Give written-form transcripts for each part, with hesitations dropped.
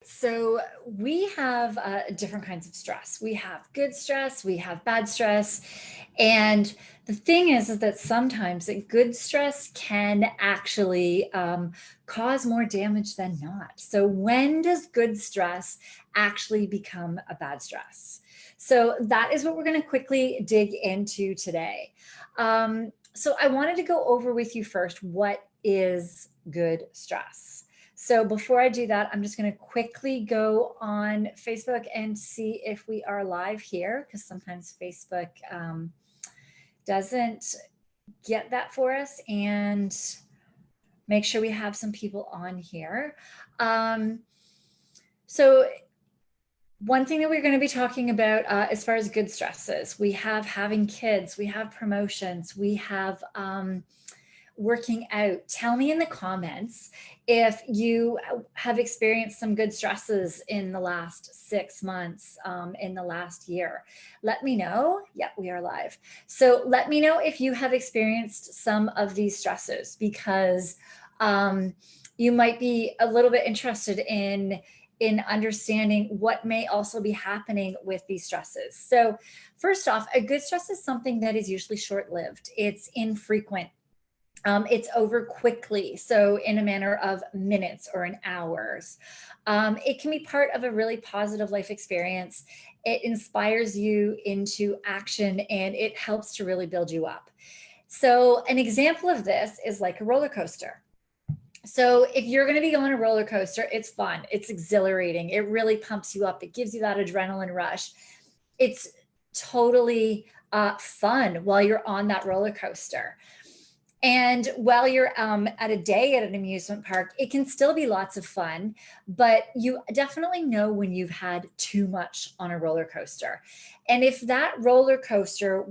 So we have different kinds of stress. We have good stress, we have bad stress. And the thing is that sometimes that good stress can actually cause more damage than not. So when does good stress actually become a bad stress? So that is what we're going to quickly dig into today. So I wanted to go over with you first, what is good stress? So before I do that, I'm just going to quickly go on Facebook and see if we are live here, because sometimes Facebook doesn't get that for us, and make sure we have some people on here. Um, so one thing that we're going to be talking about as far as good stresses, we have having kids, we have promotions, we have working out. Tell me in the comments if you have experienced some good stresses in the last 6 months, in the last year. Let me know. Yep, we are live. So let me know if you have experienced some of these stresses, because you might be a little bit interested in understanding what may also be happening with these stresses. So first off, a good stress is something that is usually short-lived. It's infrequent. It's over quickly, so in a manner of minutes or in hours. It can be part of a really positive life experience. It inspires you into action and it helps to really build you up. So an example of this is like a roller coaster. So if you're going to be on a roller coaster, it's fun, it's exhilarating, it really pumps you up, it gives you that adrenaline rush. It's totally fun while you're on that roller coaster. And while you're at a day at an amusement park, it can still be lots of fun, but you definitely know when you've had too much on a roller coaster. And if that roller coaster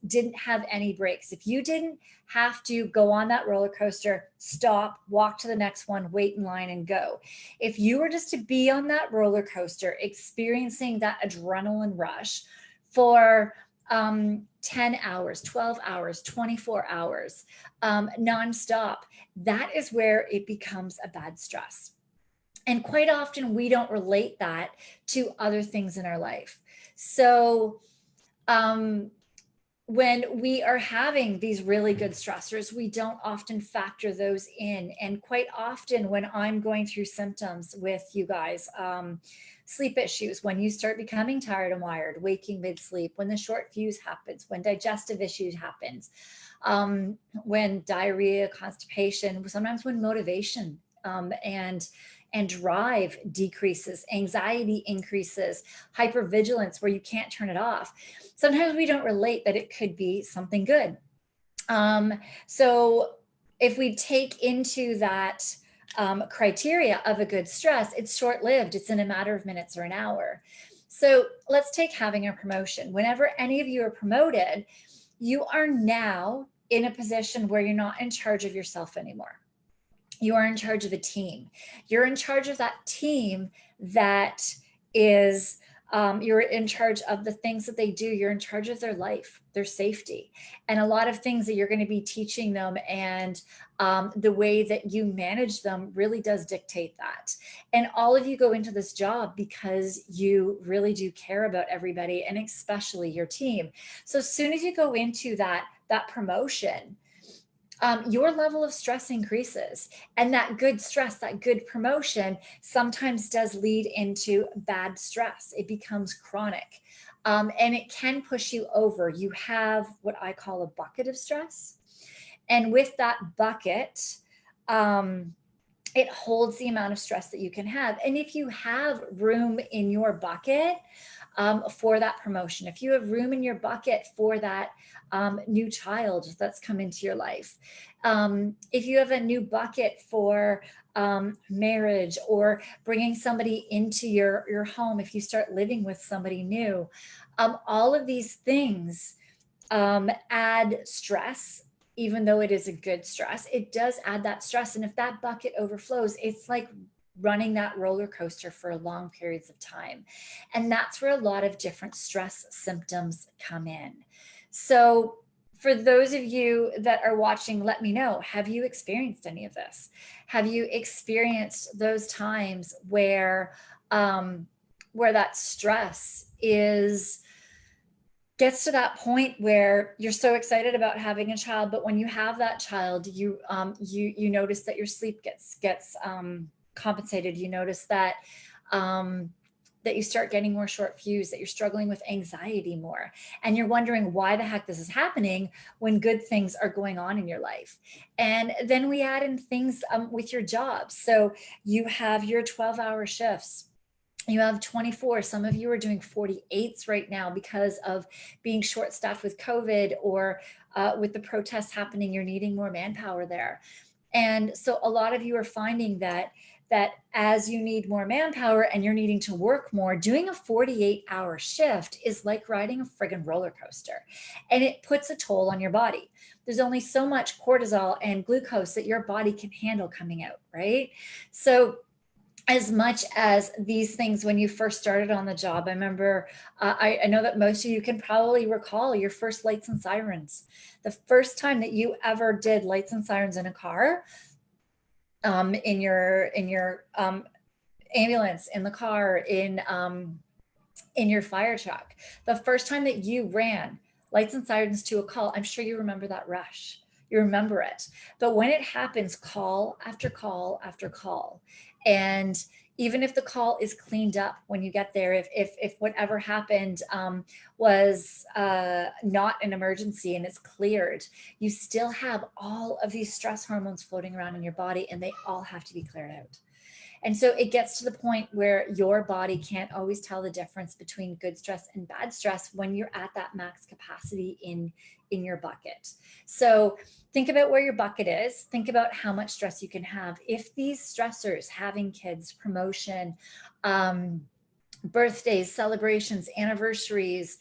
didn't have any breaks, if you didn't have to go on that roller coaster, stop, walk to the next one, wait in line and go. If you were just to be on that roller coaster, experiencing that adrenaline rush for 10 hours, 12 hours, 24 hours, nonstop, that is where it becomes a bad stress. And quite often we don't relate that to other things in our life. So, when we are having these really good stressors, we don't often factor those in. And quite often, when I'm going through symptoms with you guys, sleep issues, when you start becoming tired and wired, waking mid-sleep, when the short fuse happens, when digestive issues happens, when diarrhea, constipation, sometimes when motivation and drive decreases, anxiety increases, hypervigilance where you can't turn it off. Sometimes we don't relate that it could be something good. So if we take into that criteria of a good stress, it's short-lived. It's in a matter of minutes or an hour. So let's take having a promotion. Whenever any of you are promoted, you are now in a position where you're not in charge of yourself anymore. You are in charge of a team. You're in charge of that team that is, you're in charge of the things that they do. You're in charge of their life, their safety, and a lot of things that you're going to be teaching them. And the way that you manage them really does dictate that. And all of you go into this job because you really do care about everybody and especially your team. So as soon as you go into that promotion, your level of stress increases, and that good stress, that good promotion sometimes does lead into bad stress. It becomes chronic, and it can push you over. You have what I call a bucket of stress, and with that bucket, it holds the amount of stress that you can have. And if you have room in your bucket for that promotion, if you have room in your bucket for that new child that's come into your life, if you have a new bucket for marriage or bringing somebody into your home, if you start living with somebody new, all of these things add stress. Even though it is a good stress, it does add that stress. And if that bucket overflows, it's like running that roller coaster for long periods of time. And that's where a lot of different stress symptoms come in. So for those of you that are watching, let me know, have you experienced any of this? Have you experienced those times where that stress gets to that point where you're so excited about having a child, but when you have that child, you notice that your sleep gets compensated. You notice that that you start getting more short fuse, that you're struggling with anxiety more, and you're wondering why the heck this is happening when good things are going on in your life. And then we add in things with your job. So you have your 12-hour shifts. You have 24. Some of you are doing 48s right now because of being short staffed with COVID, or with the protests happening, you're needing more manpower there. And so a lot of you are finding that as you need more manpower and you're needing to work more, doing a 48-hour shift is like riding a friggin' roller coaster, and it puts a toll on your body. There's only so much cortisol and glucose that your body can handle coming out, right? So as much as these things, when you first started on the job, I remember, I know that most of you can probably recall your first lights and sirens. The first time that you ever did lights and sirens in a car, in your ambulance, in the car, in your fire truck, the first time that you ran lights and sirens to a call, I'm sure you remember that rush. You remember it. But when it happens, call after call after call, and even if the call is cleaned up when you get there, if whatever happened was not an emergency and it's cleared, you still have all of these stress hormones floating around in your body, and they all have to be cleared out. And so it gets to the point where your body can't always tell the difference between good stress and bad stress when you're at that max capacity in your bucket. So think about where your bucket is. Think about how much stress you can have. If these stressors, having kids, promotion, birthdays, celebrations, anniversaries,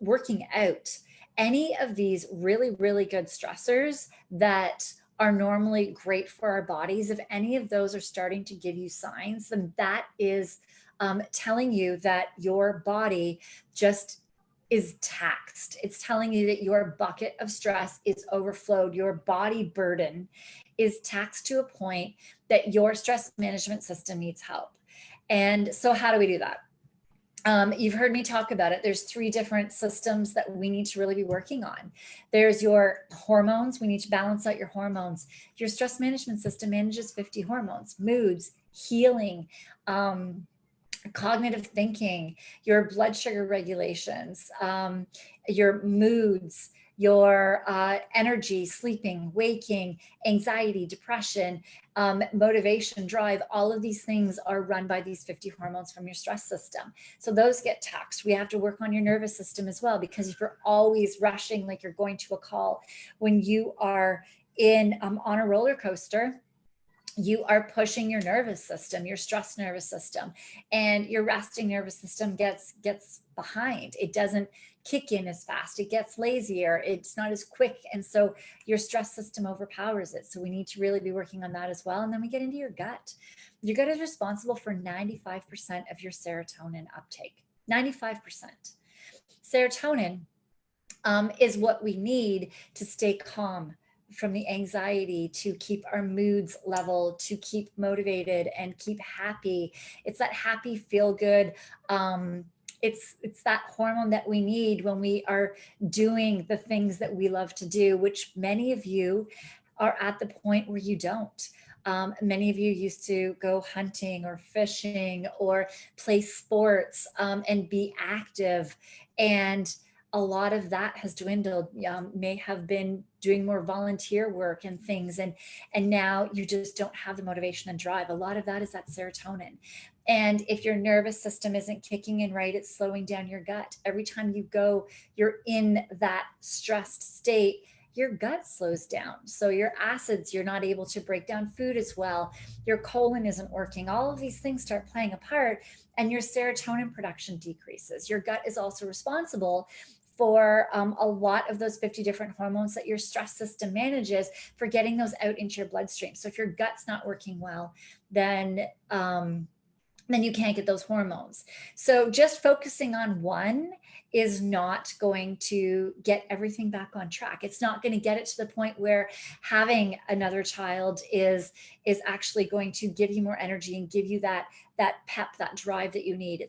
working out, any of these really, really good stressors that are normally great for our bodies, if any of those are starting to give you signs, then that is telling you that your body just is taxed. It's telling you that your bucket of stress is overflowed. Your body burden is taxed to a point that your stress management system needs help. And so how do we do that? You've heard me talk about it. There's 3 different systems that we need to really be working on. There's your hormones. We need to balance out your hormones. Your stress management system manages 50 hormones: moods, healing, cognitive thinking, your blood sugar regulations, your moods, your energy, sleeping, waking, anxiety, depression, motivation, drive. All of these things are run by these 50 hormones from your stress system. So those get taxed. We have to work on your nervous system as well, because if you're always rushing like you're going to a call, when you are on a roller coaster, you are pushing your nervous system, your stress nervous system, and your resting nervous system gets behind. It doesn't kick in as fast. It gets lazier. It's not as quick. And so your stress system overpowers it. So we need to really be working on that as well. And then we get into your gut. Your gut is responsible for 95% of your serotonin uptake. 95%. Serotonin is what we need to stay calm from the anxiety, to keep our moods level, to keep motivated and keep happy. It's that happy, feel good. It's that hormone that we need when we are doing the things that we love to do, which many of you are at the point where you don't. Many of you used to go hunting or fishing or play sports and be active, and a lot of that has dwindled. May have been doing more volunteer work and things, and now you just don't have the motivation and drive. A lot of that is that serotonin. And if your nervous system isn't kicking in right, it's slowing down your gut. Every time you go, you're in that stressed state, your gut slows down. So your acids, you're not able to break down food as well. Your colon isn't working. All of these things start playing a part, and your serotonin production decreases. Your gut is also responsible for a lot of those 50 different hormones that your stress system manages, for getting those out into your bloodstream. So if your gut's not working well, then then you can't get those hormones. So just focusing on one is not going to get everything back on track. It's not going to get it to the point where having another child is actually going to give you more energy and give you that pep, that drive that you need.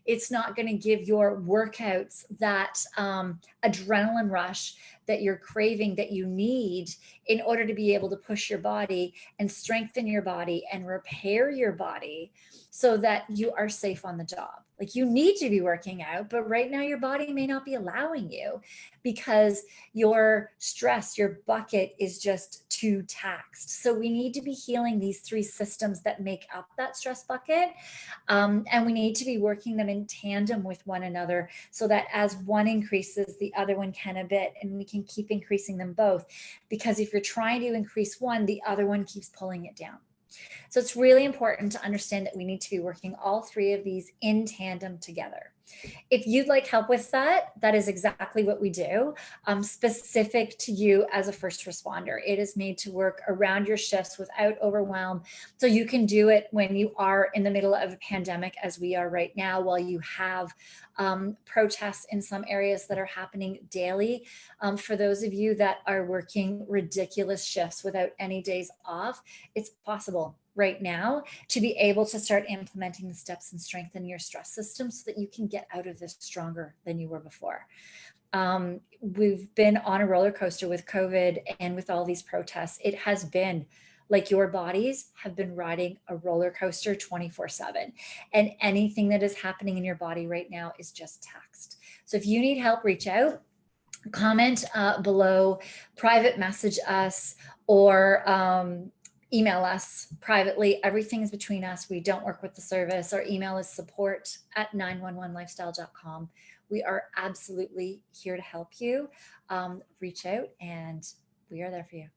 It's not going to give your workouts that adrenaline rush that you're craving, that you need in order to be able to push your body and strengthen your body and repair your body so that you are safe on the job. Like, you need to be working out, but right now your body may not be allowing you because your stress, your bucket is just too taxed. So we need to be healing these three systems that make up that stress bucket. And we need to be working them in tandem with one another so that as one increases, the other one can a bit, and we can keep increasing them both. Because if you're trying to increase one, the other one keeps pulling it down. So it's really important to understand that we need to be working all three of these in tandem together. If you'd like help with that, that is exactly what we do, specific to you as a first responder. It is made to work around your shifts without overwhelm. So you can do it when you are in the middle of a pandemic, as we are right now, while you have protests in some areas that are happening daily. For those of you that are working ridiculous shifts without any days off, it's possible right now to be able to start implementing the steps and strengthen your stress system so that you can get out of this stronger than you were before. We've been on a roller coaster with COVID and with all these protests. It has been like your bodies have been riding a roller coaster 24/7, and anything that is happening in your body right now is just taxed. So if you need help, reach out, comment below, private message us, or email us privately. Everything is between us. We don't work with the service. Our email is support@911lifestyle.com. We are absolutely here to help you. Reach out and we are there for you.